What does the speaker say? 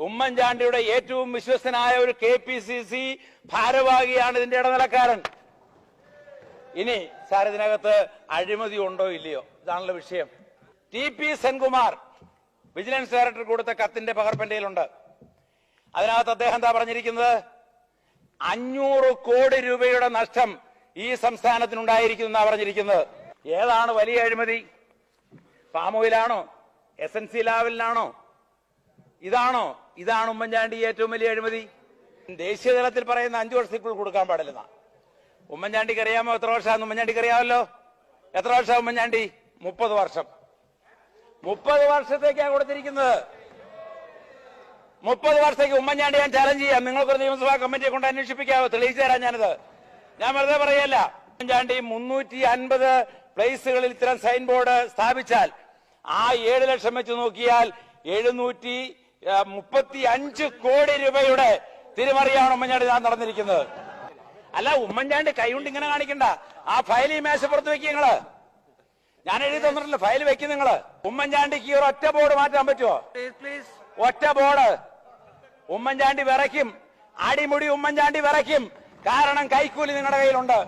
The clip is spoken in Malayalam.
ഉമ്മൻചാണ്ടിയുടെ ഏറ്റവും വിശ്വസ്തനായ ഒരു KPCC ഭാരവാഹിയാണ് ഇതിന്റെ ഇടനിലക്കാരൻ. ഇനി സാർ ഇതിനകത്ത് അഴിമതി ഉണ്ടോ ഇല്ലയോ, ഇതാണല്ലോ വിഷയം. TP സെൻകുമാർ വിജിലൻസ് ഡയറക്ടർ കൊടുത്ത കത്തിന്റെ പകർപ്പെന്റെയിലുണ്ട്. അതിനകത്ത് അദ്ദേഹം എന്താ പറഞ്ഞിരിക്കുന്നത്? 500 കോടി രൂപയുടെ നഷ്ടം ഈ സംസ്ഥാനത്തിനുണ്ടായിരിക്കുന്ന പറഞ്ഞിരിക്കുന്നത്. ഏതാണ് വലിയ അഴിമതി? പാം ഓയിലാണോ? SNC ലാവലിനാണോ? ഇതാണ് ഉമ്മൻചാണ്ടി ഏറ്റവും വലിയ അഴിമതി. ദേശീയ തലത്തിൽ പറയുന്ന 5 വർഷത്തിൽ കൊടുക്കാൻ പാടില്ലെന്ന. ഉമ്മൻചാണ്ടിക്ക് അറിയാമോ എത്ര വർഷമാണെന്ന്? ഉമ്മൻചാണ്ടിക്ക് അറിയാമല്ലോ. എത്ര വർഷം ഉമ്മൻചാണ്ടി? 30 വർഷം. 30 വർഷത്തേക്കാണ് കൊടുത്തിരിക്കുന്നത്. 30 വർഷത്തേക്ക് ഉമ്മൻചാണ്ടി ഞാൻ ചാലഞ്ച് ചെയ്യാം. നിങ്ങൾക്കൊരു നിയമസഭാ കമ്മിറ്റിയെ കൊണ്ട് അന്വേഷിപ്പിക്കാവോ? തെളിയിച്ചു തരാം ഞാനത്. ഞാൻ വെറുതെ പറയല്ല. ഉമ്മൻചാണ്ടി 350 പ്ലേസുകളിൽ ഇത്തരം സൈൻ ബോർഡ് സ്ഥാപിച്ചാൽ ആ 7 ലക്ഷം വെച്ച് നോക്കിയാൽ 735 കോടി രൂപയുടെ തിരിമറിയാണ് ഉമ്മൻചാണ്ടി നടന്നിരിക്കുന്നത്. അല്ല, ഉമ്മൻചാണ്ടി കൈകൊണ്ട് ഇങ്ങനെ കാണിക്കണ്ട. ആ ഫയൽ ഈ മേശപ്പുറത്ത് വെക്കുക നിങ്ങള്. ഞാൻ എഴുതി തന്നിട്ടില്ല, ഫയൽ വെക്കും നിങ്ങള്. ഉമ്മൻചാണ്ടിക്ക് ഒരു ഒറ്റ ബോർഡ് മാറ്റാൻ പറ്റുമോ? പ്ലീസ്, ഒറ്റ ബോർഡ്. ഉമ്മൻചാണ്ടി വിറയ്ക്കും, അടിമുടി ഉമ്മൻചാണ്ടി വിറയ്ക്കും. കാരണം കൈക്കൂലി നിങ്ങളുടെ കയ്യിലുണ്ട്.